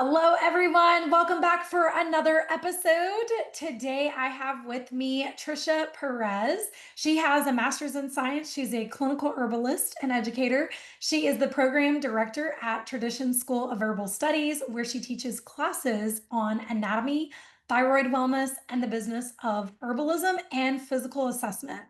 Hello, everyone. Welcome back for another episode. Today, I have with me Tricia Perez. She has a master's in science. She's a clinical herbalist and educator. She is the program director at Tradition School of Herbal Studies, where she teaches classes on anatomy, thyroid wellness, and the business of herbalism and physical assessment.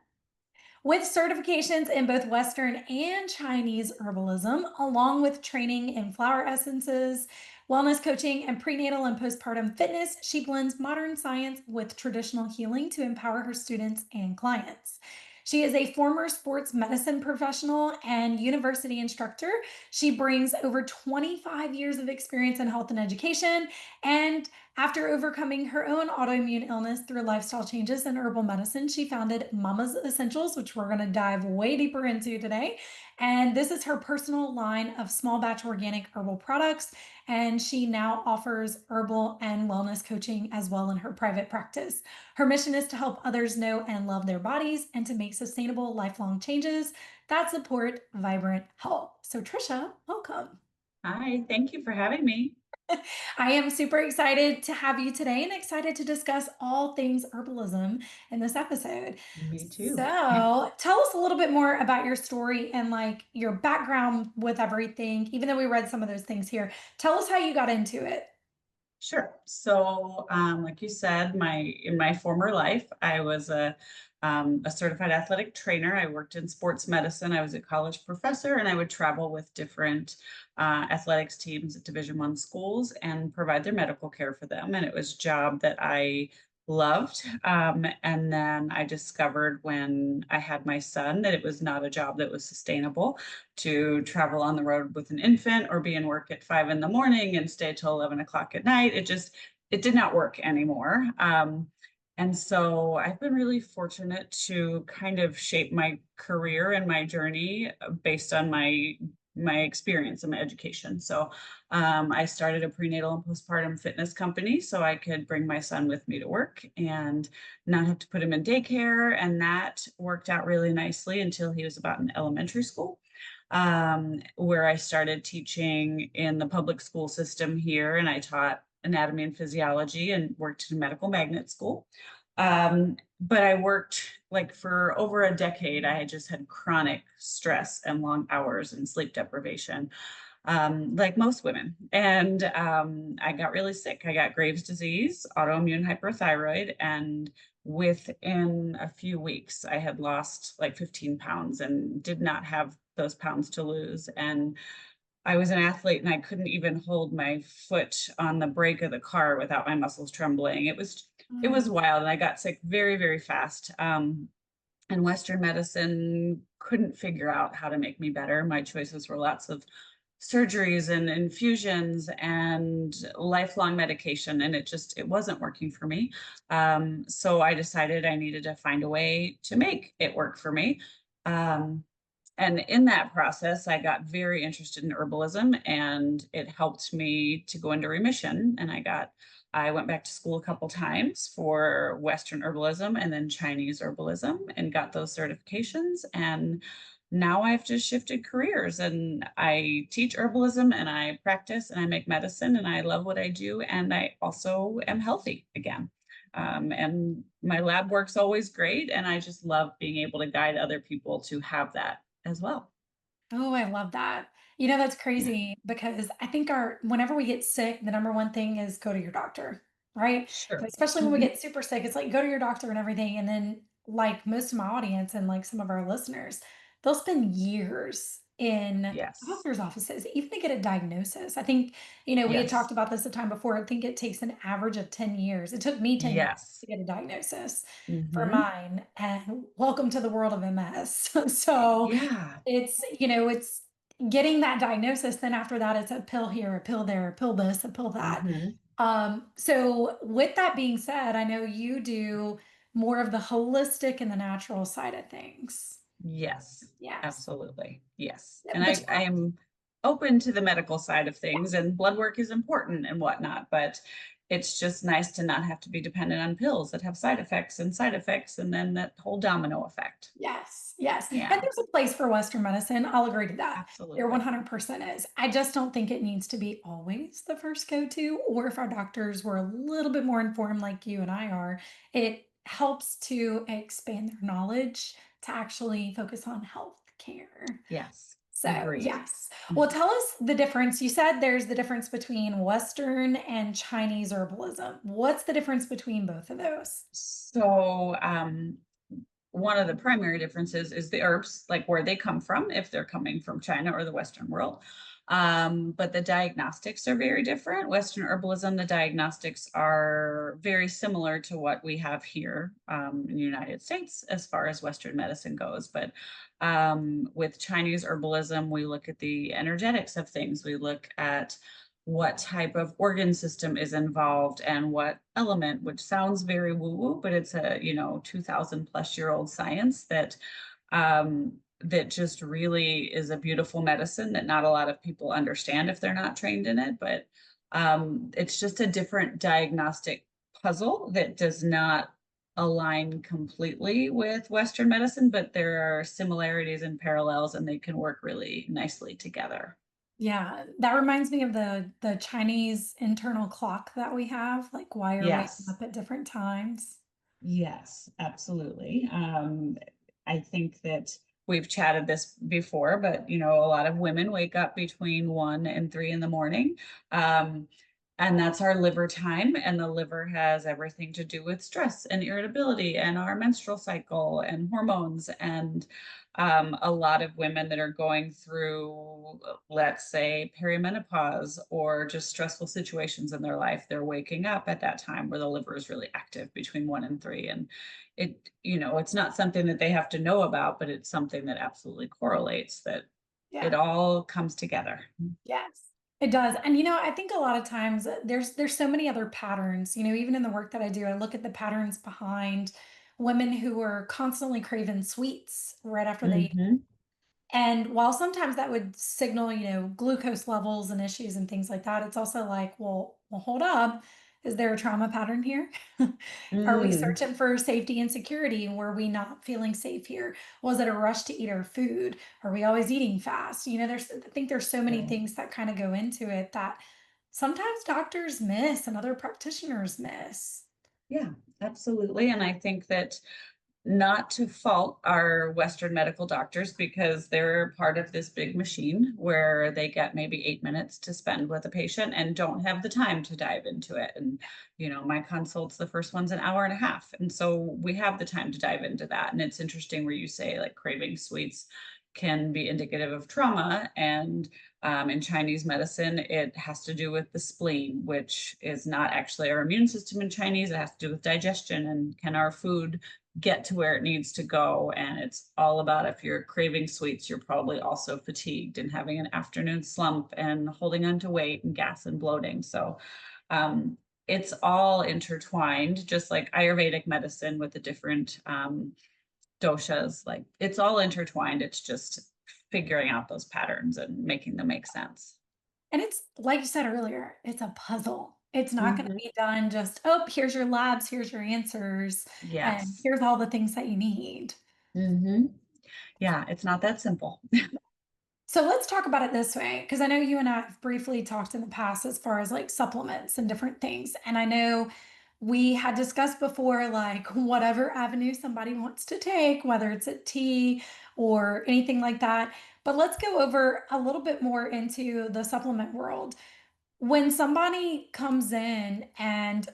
With certifications in both Western and Chinese herbalism, along with training in flower essences, wellness coaching, and prenatal and postpartum fitness, she blends modern science with traditional healing to empower her students and clients. She is a former sports medicine professional and university instructor. She brings over 25 years of experience in health and education. And after overcoming her own autoimmune illness through lifestyle changes in herbal medicine, she founded Mama's Essentials, which we're going to dive way deeper into today. And this is her personal line of small batch organic herbal products. And she now offers herbal and wellness coaching as well in her private practice. Her mission is to help others know and love their bodies and to make sustainable lifelong changes that support vibrant health. So, Tricia, welcome. Hi, thank you for having me. I am super excited to have you today and excited to discuss all things herbalism in this episode. Me too. So, tell us a little bit more about your story and like your background with everything, even though we read some of those things here. Tell us how you got into it. Sure. So, like you said, in my former life, I was a certified athletic trainer. I worked in sports medicine. I was a college professor, and I would travel with different athletics teams at Division I schools and provide their medical care for them. And it was a job that I loved. And then I discovered when I had my son that it was not a job that was sustainable to travel on the road with an infant or be in work at 5 in the morning and stay till 11 o'clock at night. It did not work anymore. And so I've been really fortunate to kind of shape my career and my journey based on my experience and my education. So I started a prenatal and postpartum fitness company so I could bring my son with me to work and not have to put him in daycare. And that worked out really nicely until he was about in elementary school, where I started teaching in the public school system here. And I taught anatomy and physiology and worked in medical magnet school. But I worked like for over a decade. I had just had chronic stress and long hours and sleep deprivation, like most women. And I got really sick. I got Graves' disease, autoimmune hyperthyroid, and within a few weeks, I had lost like 15 pounds and did not have those pounds to lose. And I was an athlete and I couldn't even hold my foot on the brake of the car without my muscles trembling. It was Mm. wild, and I got sick very, very fast. And Western medicine couldn't figure out how to make me better. My choices were lots of surgeries and infusions and lifelong medication, and it wasn't working for me. So I decided I needed to find a way to make it work for me. Um, and in that process, I got very interested in herbalism, and it helped me to go into remission. And I went back to school a couple times for Western herbalism and then Chinese herbalism and got those certifications. And now I've just shifted careers and I teach herbalism and I practice and I make medicine and I love what I do. And I also am healthy again. And my lab work's always great. And I just love being able to guide other people to have that as well. Oh, I love that. That's Yeah, crazy because I think whenever we get sick, the number one thing is go to your doctor, right? But sure. especially when we Mhm. get super sick, it's like go to your doctor and everything. And then like most of my audience and like some of our listeners, they'll spend years in Yes. doctor's offices, even to get a diagnosis. I think, we had talked Yes. about this a time before. I think it takes an average of 10 years. It took me 10 years Yes. to get a diagnosis for Hmm. mine. And welcome to the world of MS. So Yeah. it's getting that diagnosis. Then after that, it's a pill here, a pill there, a pill this, a pill that. Hmm. So with that being said, I know you do more of the holistic and the natural side of things. Yes, Yes. absolutely. Yes. And But I am open to the medical side of things, and blood work is important and whatnot, but it's just nice to not have to be dependent on pills that have side effects, and then that whole domino effect. Yes, yes. And Yeah, there's a place for Western medicine. I'll agree to that. There absolutely. 100% is. I just don't think it needs to be always the first go-to, or if our doctors were a little bit more informed like you and I are, it helps to expand their knowledge to actually focus on health care. Yes, So, agreed. yes. Well, tell us the difference. You said there's the difference between Western and Chinese herbalism. What's the difference between both of those? So, one of the primary differences is the herbs, like where they come from, if they're coming from China or the Western world. But the diagnostics are very different. Western herbalism, the diagnostics are very similar to what we have here in the United States as far as Western medicine goes. But with Chinese herbalism, we look at the energetics of things. We look at what type of organ system is involved and what element, which sounds very woo-woo, but it's a, 2000+ year old science that just really is a beautiful medicine that not a lot of people understand if they're not trained in it. But it's just a different diagnostic puzzle that does not align completely with Western medicine, but there are similarities and parallels, and they can work really nicely together. Yeah, that reminds me of the Chinese internal clock that we have, like why are waking Yes. up at different times. Yes, absolutely. I think that we've chatted this before, but a lot of women wake up between 1 and 3 in the morning. Um, and that's our liver time. And the liver has everything to do with stress and irritability and our menstrual cycle and hormones. And a lot of women that are going through, let's say, perimenopause or just stressful situations in their life, they're waking up at that time where the liver is really active between 1 and 3. And it's not something that they have to know about, but it's something that absolutely correlates, that it Yeah. all comes together. Yes. It does. And I think a lot of times there's so many other patterns, even in the work that I do, I look at the patterns behind women who are constantly craving sweets right after they. Hmm. And while sometimes that would signal, glucose levels and issues and things like that, it's also like, well, hold up. Is there a trauma pattern here? Are we Mm, searching for safety and security? Were we not feeling safe here? Was it a rush to eat our food? Are we always eating fast? I think there's so many right. things that kind of go into it that sometimes doctors miss and other practitioners miss. Yeah, absolutely. And I think that not to fault our Western medical doctors, because they're part of this big machine where they get maybe 8 minutes to spend with a patient and don't have the time to dive into it. And, my consults, the first one's an hour and a half. And so we have the time to dive into that. And it's interesting where you say like craving sweets can be indicative of trauma. And in Chinese medicine, it has to do with the spleen, which is not actually our immune system in Chinese. It has to do with digestion and can our food get to where it needs to go. And it's all about, if you're craving sweets, you're probably also fatigued and having an afternoon slump and holding on to weight and gas and bloating. So um, it's all intertwined, just like Ayurvedic medicine with the different doshas. Like it's all intertwined. It's just figuring out those patterns and making them make sense. And it's like you said earlier, it's a puzzle. It's not going to Hmm. be done just, oh, here's your labs, here's your answers, and Yes. here's all the things that you need. Hmm. Yeah, it's not that simple. So let's talk about it this way, because I know you and I have briefly talked in the past as far as like supplements and different things. And I know we had discussed before, like whatever avenue somebody wants to take, whether it's a tea or anything like that. But let's go over a little bit more into the supplement world. When somebody comes in and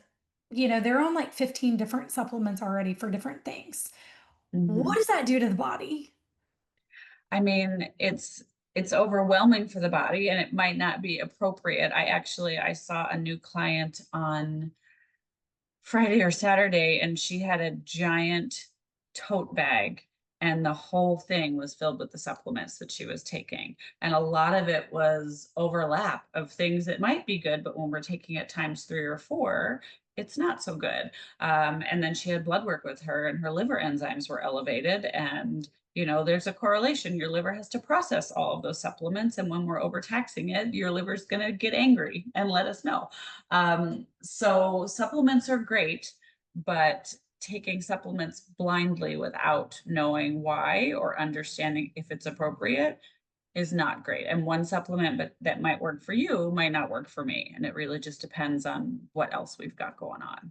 they're on like 15 different supplements already for different things, what Hmm. does that do to the body? I mean, it's overwhelming for the body, and it might not be appropriate. I saw a new client on Friday or Saturday, and she had a giant tote bag, and the whole thing was filled with the supplements that she was taking. And a lot of it was overlap of things that might be good, but when we're taking it times 3 or 4, it's not so good. And then she had blood work with her, and her liver enzymes were elevated. And there's a correlation. Your liver has to process all of those supplements. And when we're overtaxing it, your liver's going to get angry and let us know. So supplements are great, but taking supplements blindly without knowing why or understanding if it's appropriate is not great. And one supplement but that might work for you might not work for me. And it really just depends on what else we've got going on.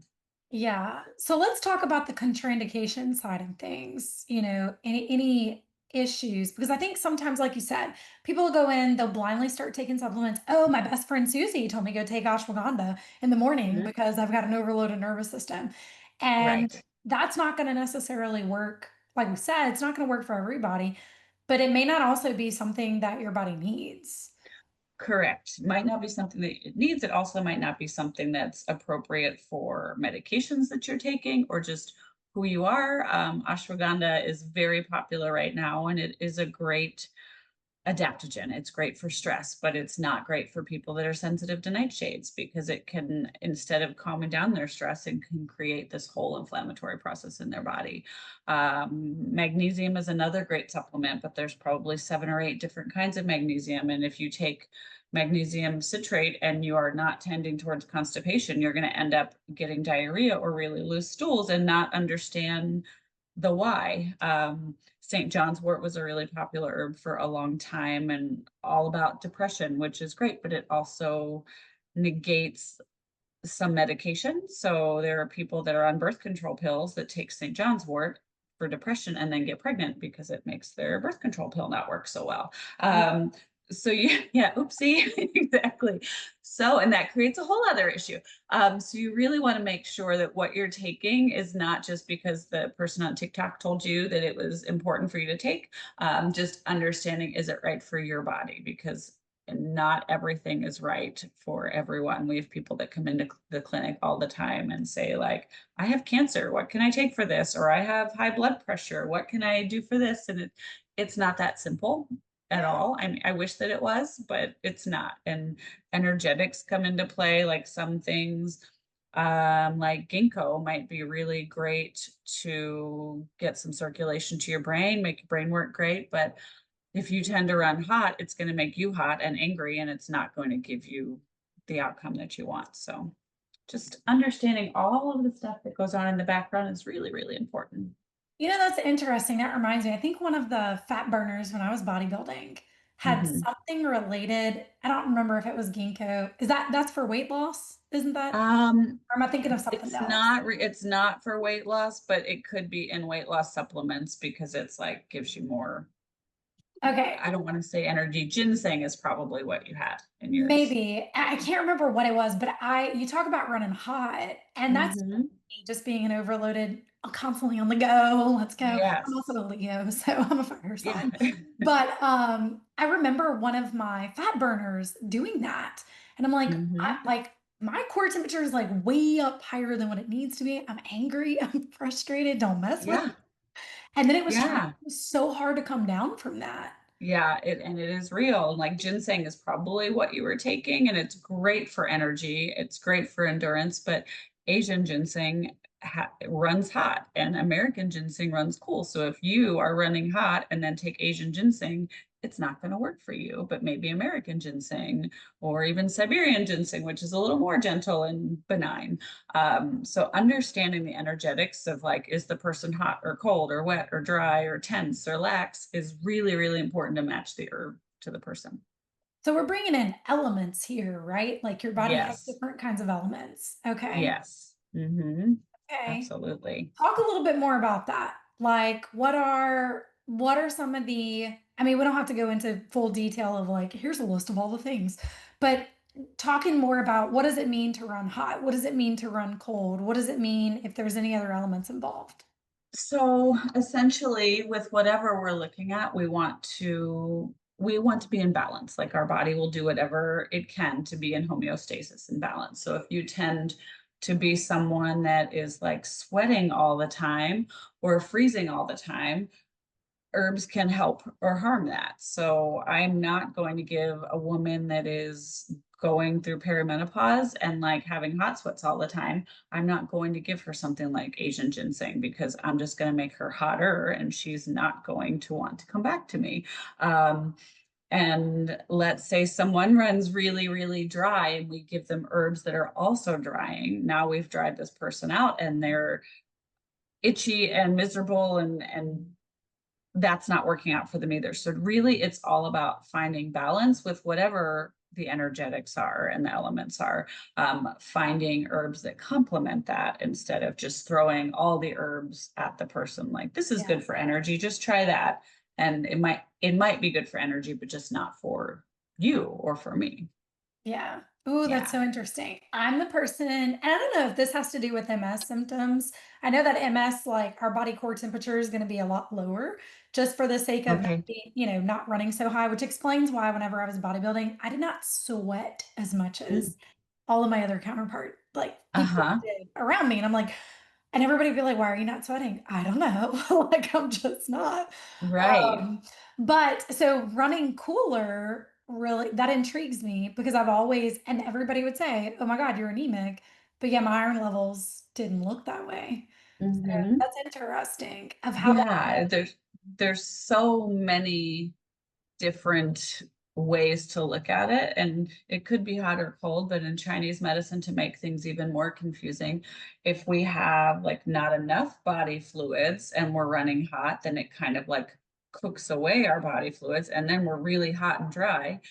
Yeah. So let's talk about the contraindication side of things. Any issues, because I think sometimes, like you said, people go in, they'll blindly start taking supplements. Oh, my best friend Susie told me go take ashwagandha in the morning Mhm. because I've got an overloaded nervous system. And Right. that's not going to necessarily work. Like we said, it's not going to work for everybody, but it may not also be something that your body needs. Correct. Might not be something that it needs. It also might not be something that's appropriate for medications that you're taking or just who you are. Ashwagandha is very popular right now, and it is a great adaptogen. It's great for stress, but it's not great for people that are sensitive to nightshades because it can, instead of calming down their stress, it can create this whole inflammatory process in their body. Magnesium is another great supplement, but there's probably 7 or 8 different kinds of magnesium. And if you take magnesium citrate and you are not tending towards constipation, you're going to end up getting diarrhea or really loose stools and not understand the why. St. John's wort was a really popular herb for a long time and all about depression, which is great, but it also negates some medication. So there are people that are on birth control pills that take St. John's wort for depression and then get pregnant because it makes their birth control pill not work so well. So yeah, oopsie, exactly. So, and that creates a whole other issue. So you really want to make sure that what you're taking is not just because the person on TikTok told you that it was important for you to take. Just understanding, is it right for your body? Because not everything is right for everyone. We have people that come into the clinic all the time and say, like, I have cancer. What can I take for this? Or I have high blood pressure. What can I do for this? And it's not that simple at Yeah. all. I mean, I wish that it was, but it's not. And energetics come into play, like some things. Like ginkgo might be really great to get some circulation to your brain, make your brain work great. But if you tend to run hot, it's going to make you hot and angry, and it's not going to give you the outcome that you want. So just understanding all of the stuff that goes on in the background is really, really important. That's interesting. That reminds me. I think one of the fat burners when I was bodybuilding had Mhm. something related. I don't remember if it was ginkgo. That's for weight loss? Isn't that? Um, Or am I thinking of something else? it's not for weight loss, but it could be in weight loss supplements because it's like gives you more. Okay. I don't want to say energy. Ginseng is probably what you had in yours. Maybe. I can't remember what it was, but you talk about running hot, and that's Hmm. me just being an overloaded, constantly on the go. Let's go. I'm also Yes. a Leo, so I'm a fire Yeah. sign. But I remember one of my fat burners doing that. And I'm like, Hmm. my core temperature is like way up higher than what it needs to be. I'm angry, I'm frustrated, don't mess with me. Yeah. And then it Yeah. was so hard to come down from that. Yeah, it is real. Like ginseng is probably what you were taking, and it's great for energy. It's great for endurance, but Asian ginseng runs hot, and American ginseng runs cool. So if you are running hot and then take Asian ginseng, it's not going to work for you. But maybe American ginseng or even Siberian ginseng, which is a little more gentle and benign. So understanding the energetics of, like, is the person hot or cold or wet or dry or tense or lax is really, really important to match the herb to the person. So we're bringing in elements here, right? Like your body has Yes. different kinds of elements. Okay. Yes. Mm-hmm. Okay. Absolutely. Talk a little bit more about that. Like what are some of the, I mean, we don't have to go into full detail of like, here's a list of all the things, but talking more about what does it mean to run hot? What does it mean to run cold? What does it mean if there's any other elements involved? So essentially, with whatever we're looking at, we want to be in balance. Like our body will do whatever it can to be in homeostasis and balance. So if you tend to be someone that is like sweating all the time or freezing all the time, herbs can help or harm that. So I'm not going to give a woman that is going through perimenopause and like having hot sweats all the time, I'm not going to give her something like Asian ginseng because I'm just going to make her hotter and she's not going to want to come back to me. Um, and let's say someone runs really, really dry and we give them herbs that are also drying. Now we've dried this person out and they're itchy and miserable and that's not working out for them either. So really it's all about finding balance with whatever the energetics are and the elements are, finding herbs that complement that instead of just throwing all the herbs at the person. Like, this is Yeah. good for energy, just try that. And it might be good for energy, but just not for you or for me. Yeah. Oh, that's Yeah. so interesting. I'm the person, and I don't know if this has to do with MS symptoms. I know that MS, like our body core temperature is going to be a lot lower just for the sake of not Okay. being, not running so high, which explains why whenever I was bodybuilding, I did not sweat as much as all of my other counterpart, like people Uh-huh. did around me. And I'm like, and everybody would be like, why are you not sweating? I don't know. Like, I'm just not. Right. But so running cooler really that intrigues me because I've always and everybody would say, "Oh my God, you're anemic," but yeah, my iron levels didn't look that way. So Hmm. that's interesting of how that. Yeah, there's so many different ways to look at it. And it could be hot or cold, but in Chinese medicine, to make things even more confusing, if we have like not enough body fluids and we're running hot, then it kind of like cooks away our body fluids and then we're really hot and dry.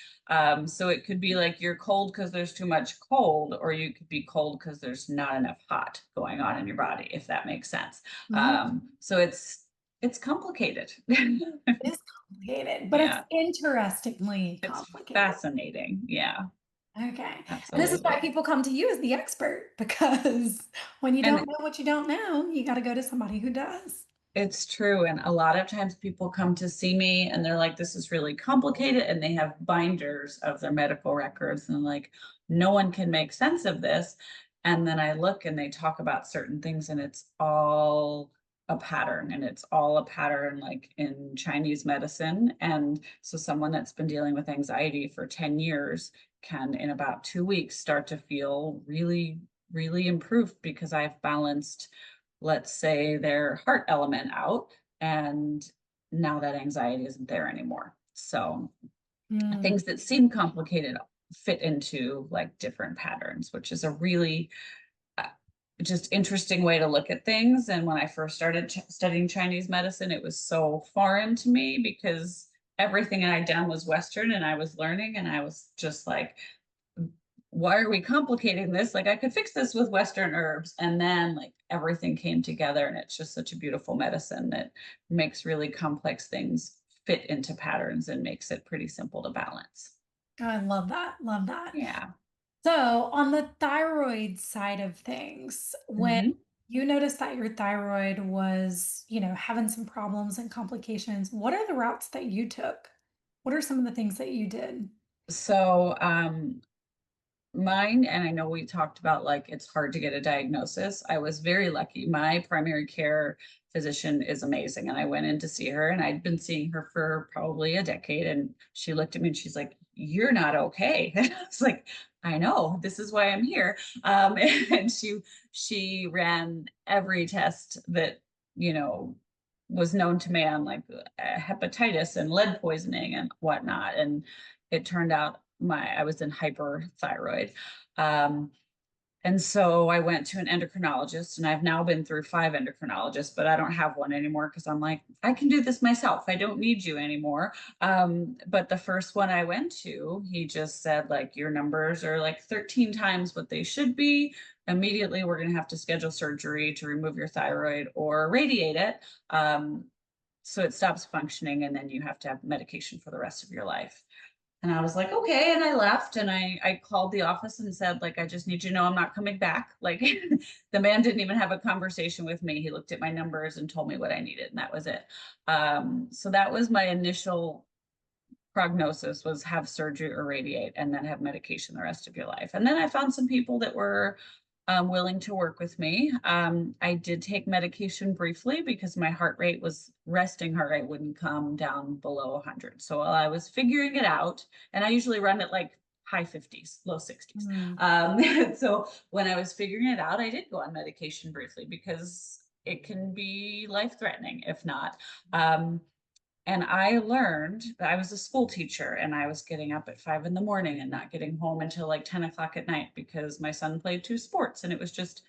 So it could be like you're cold because there's too much cold, or you could be cold because there's not enough hot going on in your body, if that makes sense. Mhm. So it's complicated. It is complicated, but it's Yeah. interestingly It's complicated. fascinating. Yeah, Okay. And this is why absolutely. people come to you as the expert because when you don't And know what you don't know, you got to go to somebody who does. it's true. And a lot of times people come to see me and they're like, this is really complicated. And they have binders of their medical records and like, no one can make sense of this. And then I look and they talk about certain things and it's all a pattern, and it's all a pattern like in Chinese medicine. And so someone that's been dealing with anxiety for 10 years can in about 2 weeks start to feel really, really improved because I've balanced, let's say, their heart element out, and now that anxiety isn't there anymore. So Hmm. things that seem complicated fit into like different patterns, which is a really uh, just interesting way to look at things. And when I first started studying Chinese medicine, it was so foreign to me because everything I'd done was Western and I was learning, and I was just like, why are we complicating this? Like, I could fix this with Western herbs. And then like everything came together, and it's just such a beautiful medicine that makes really complex things fit into patterns and makes it pretty simple to balance. I love that. Love that. Yeah. So, on the thyroid side of things, when Hmm. you noticed that your thyroid was, having some problems and complications, what are the routes that you took? What are some of the things that you did? So, mine, and I know we talked about like it's hard to get a diagnosis. I was very lucky. My primary care physician is amazing. And I went in to see her, and I'd been seeing her for probably a decade. And she looked at me and she's like, "You're not okay." And I was like, "I know, this is why I'm here." And she ran every test that, you know, was known to man, like hepatitis and lead poisoning and whatnot. And it turned out I was in hyperthyroid. Um, and so I went to an endocrinologist, and I've now been through 5 endocrinologists, but I don't have one anymore because I'm like, I can do this myself. I don't need you anymore. But the first one I went to, he just said, like, your numbers are like 13 times what they should be. Immediately, we're going to have to schedule surgery to remove your thyroid or radiate it. So it stops functioning, and then you have to have medication for the rest of your life. And I was like, okay. And I left, and I called the office and said, like, I just need you to know I'm not coming back. Like, the man didn't even have a conversation with me. He looked at my numbers and told me what I needed, and that was it. So that was my initial prognosis, was have surgery or radiate and then have medication the rest of your life. And then I found some people that were willing to work with me. I did take medication briefly because my heart rate was resting heart rate wouldn't come down below 100. So while I was figuring it out, and I usually run it like high 50s, low 60s. Mm. So when I was figuring it out, I did go on medication briefly because it can be life threatening if not. And I learned that I was a school teacher and I was getting up at 5 in the morning and not getting home until like 10 o'clock at night because my son played two sports and it was just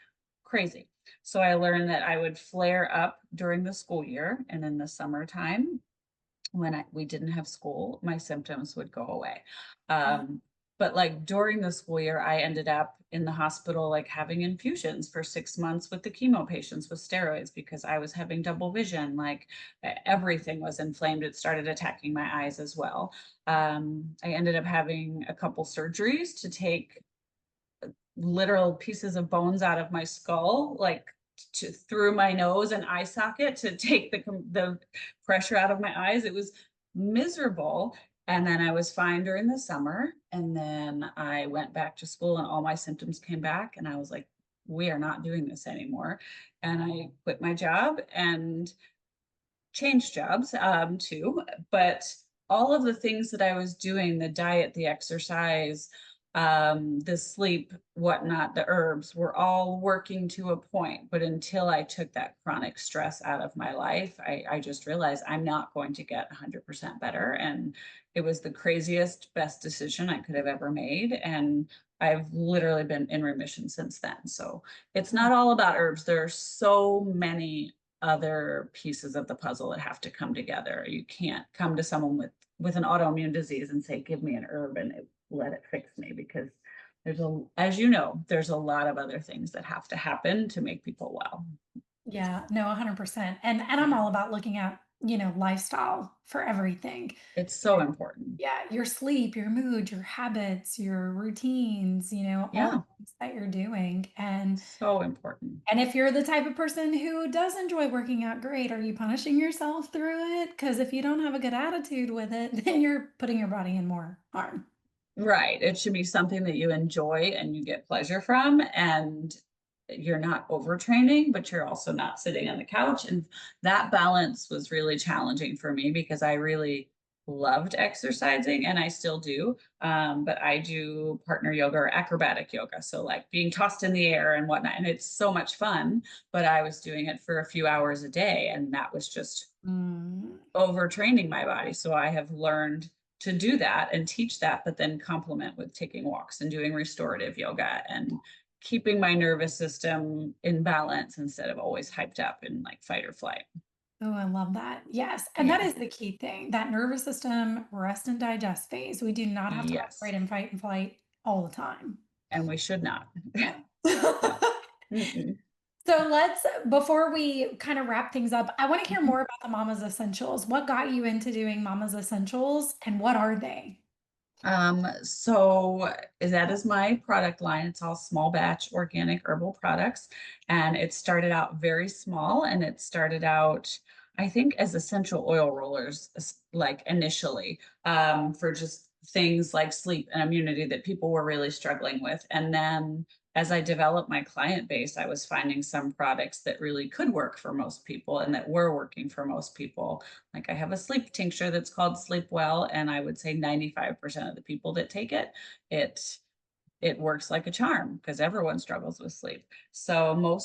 crazy. So I learned that I would flare up during the school year, and in the summertime when we didn't have school, my symptoms would go away. Um, but like during the school year, I ended up in the hospital, like having infusions for 6 months with the chemo patients with steroids because I was having double vision. Like everything was inflamed. It started attacking my eyes as well. I ended up having a couple surgeries to take literal pieces of bones out of my skull, like through my nose and eye socket to take the pressure out of my eyes. It was miserable. And then I was fine during the summer. And then I went back to school and all my symptoms came back. And I was like, we are not doing this anymore. And I quit my job and changed jobs too. But all of the things that I was doing, the diet, the exercise, the sleep, whatnot, the herbs were all working to a point. But until I took that chronic stress out of my life, I just realized I'm not going to get 100% better. And it was the craziest, best decision I could have ever made. And I've literally been in remission since then. So it's not all about herbs. There are so many other pieces of the puzzle that have to come together. You can't come to someone with an autoimmune disease and say, give me an herb and let it fix me, because there's as you know, there's a lot of other things that have to happen to make people well. Yeah, no, 100%. And I'm Yeah. all about looking at, lifestyle for everything. It's so important. Yeah, your sleep, your mood, your habits, your routines, all the Yeah, things that you're doing. And so important. and if you're the type of person who does enjoy working out, great. Are you punishing yourself through it? Because if you don't have a good attitude with it, then you're putting your body in more harm. Right. It should be something that you enjoy and you get pleasure from, and you're not overtraining, but you're also not sitting on the couch. And that balance was really challenging for me because I really loved exercising and I still do. But I do partner yoga or acrobatic yoga. So, like being tossed in the air and whatnot. And it's so much fun. But I was doing it for a few hours a day. And that was just Mm. overtraining my body. So I have learned to do that and teach that, but then complement with taking walks and doing restorative yoga and keeping my nervous system in balance instead of always hyped up in like fight or flight. Oh, I love that. Yes. And that Yeah. is the key thing, that nervous system rest and digest phase. We do not have to Yes. operate in fight and flight all the time. And we should not. No. No. Mm-mm. So before we kind of wrap things up, I want to hear Mhm. more about the Mama's Essentials. What got you into doing Mama's Essentials and what are they? So that is my product line. It's all small batch organic herbal products. And it started out very small, and it started out, I think, as essential oil rollers, like initially, for just things like sleep and immunity that people were really struggling with. And then as I developed my client base, I was finding some products that really could work for most people and that were working for most people. Like I have a sleep tincture that's called Sleep Well, and I would say 95% of the people that take it, it it works like a charm because everyone struggles with sleep. So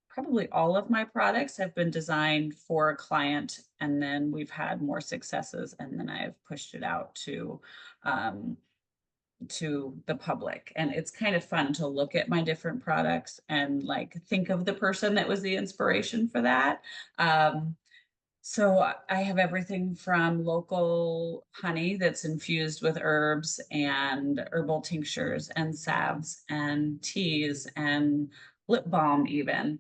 probably all of my products have been designed for a client, and then we've had more successes, and then I've pushed it out um, to the public. And it's kind of fun to look at my different products and like think of the person that was the inspiration for that. So I have everything from local honey that's infused with herbs and herbal tinctures and salves and teas and lip balm even.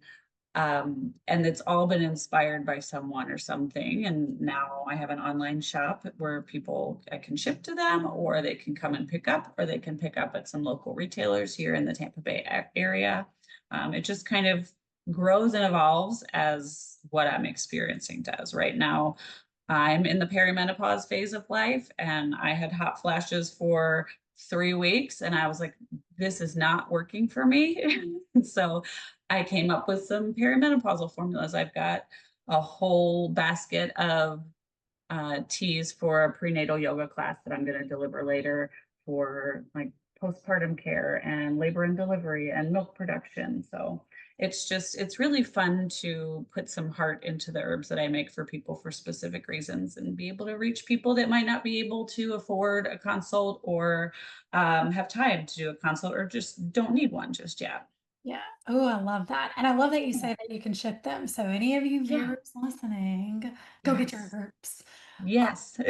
And it's all been inspired by someone or something. And now I have an online shop where I can ship to them, or they can come and pick up, or they can pick up at some local retailers here in the Tampa Bay area. It just kind of grows and evolves as what I'm experiencing does. Right now, I'm in the perimenopause phase of life, and I had hot flashes for 3 weeks, and I was like, this is not working for me. So I came up with some perimenopausal formulas. I've got a whole basket of teas for a prenatal yoga class that I'm going to deliver later for like postpartum care and labor and delivery and milk production. So it's really fun to put some heart into the herbs that I make for people for specific reasons and be able to reach people that might not be able to afford a consult or have time to do a consult or just don't need one just yet. Yeah. Oh, I love that. And I love that you say that you can ship them. So any of you Yeah. viewers listening, go get your Yes. herbs. Yes.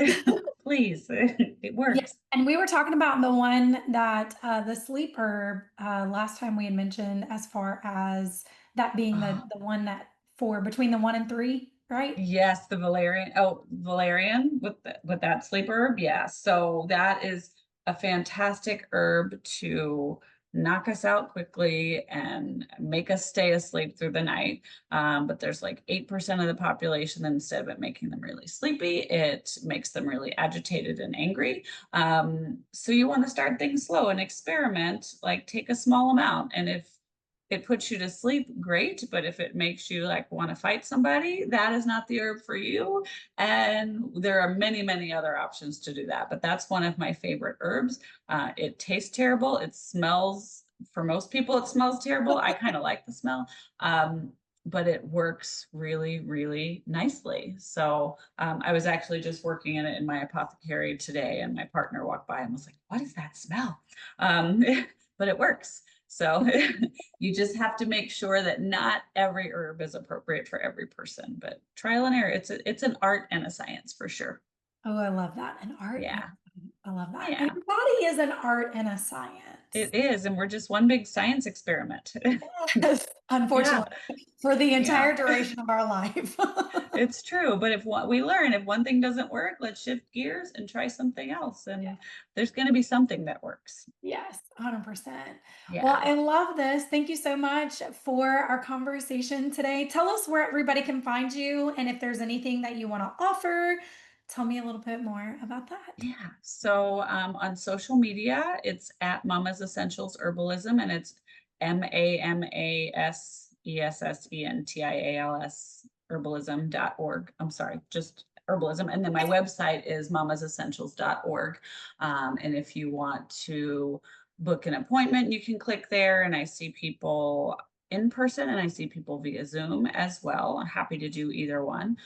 Please. It Yeah, works. and we were talking about the one that the sleep herb last time we had mentioned as far as that being Oh, the one that for between the 1 and 3, right? yes, the valerian. Oh, valerian with that sleep herb. Yeah. So that is a fantastic herb to knock us out quickly and make us stay asleep through the night. But there's like 8% of the population that instead of it making them really sleepy, it makes them really agitated and angry. So you want to start things slow and experiment, like take a small amount. And if it puts you to sleep, great. But if it makes you like want to fight somebody, that is not the herb for you. And there are many, many other options to do that. But that's one of my favorite herbs. It tastes terrible. It smells, for most people, it smells terrible. I kind of like the smell. But it works really, really nicely. So I was actually just working in it in my apothecary today, and my partner walked by and was like, "What is that smell?" Um, but it works. So you just have to make sure that not every herb is appropriate for every person, but trial and error. It's an art and a science for sure. Oh, I love that. An art and Yeah. I love that. And Yeah. your body is an art and a science. It is. And we're just one big science experiment. Yes, Yeah. unfortunately, for the Yeah. entire duration of our life. It's true. But if what we learn, if one thing doesn't work, let's shift gears and try something else. Yeah. And there's going to be something that works. Yes, 100%. Well, Yeah. I love this. Thank you so much for our conversation today. Tell us where everybody can find you and if there's anything that you want to offer. Tell me a little bit more about that. Yeah. So on social media, it's at Mama's Essentials Herbalism, and it's MAMASESSENTIALS herbalism.org. I'm sorry, just herbalism. And then my website is mamasessentials.org. And if you want to book an appointment, you can click there, and I see people in person and I see people via Zoom as well. I'm happy to do either one.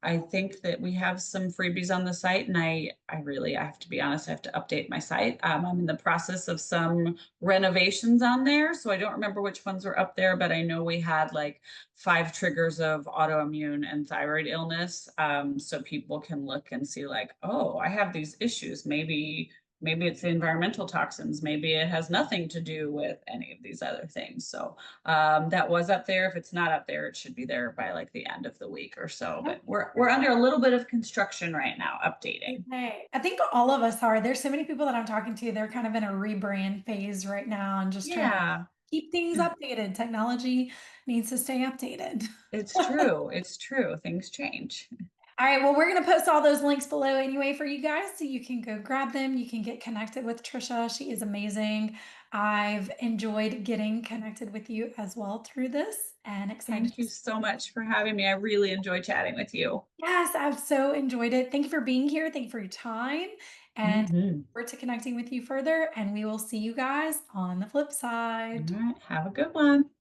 I think that we have some freebies on the site, and I have to be honest, I have to update my site. I'm in the process of some renovations on there, so I don't remember which ones were up there, but I know we had like 5 triggers of autoimmune and thyroid illness. So people can look and see like, oh, I have these issues. Maybe it's the environmental toxins. Maybe it has nothing to do with any of these other things. So that was up there. If it's not up there, it should be there by like the end of the week or so. But we're under a little bit of construction right now, updating. Okay. I think all of us are. There's so many people that I'm talking to, they're kind of in a rebrand phase right now and just trying to Yeah, keep things updated. Technology needs to stay updated. it's true. It's true. Things change. All right, well, we're going to post all those links below anyway for you guys so you can go grab them. You can get connected with Trisha. She is amazing. I've enjoyed getting connected with you as well through this and excited Thank to you so much for having me. I really enjoy chatting with you. Yes, I've so enjoyed it. Thank you for being here. Thank you for your time and Mhm. forward to connecting with you further. And we will see you guys on the flip All side. right. Have a good one.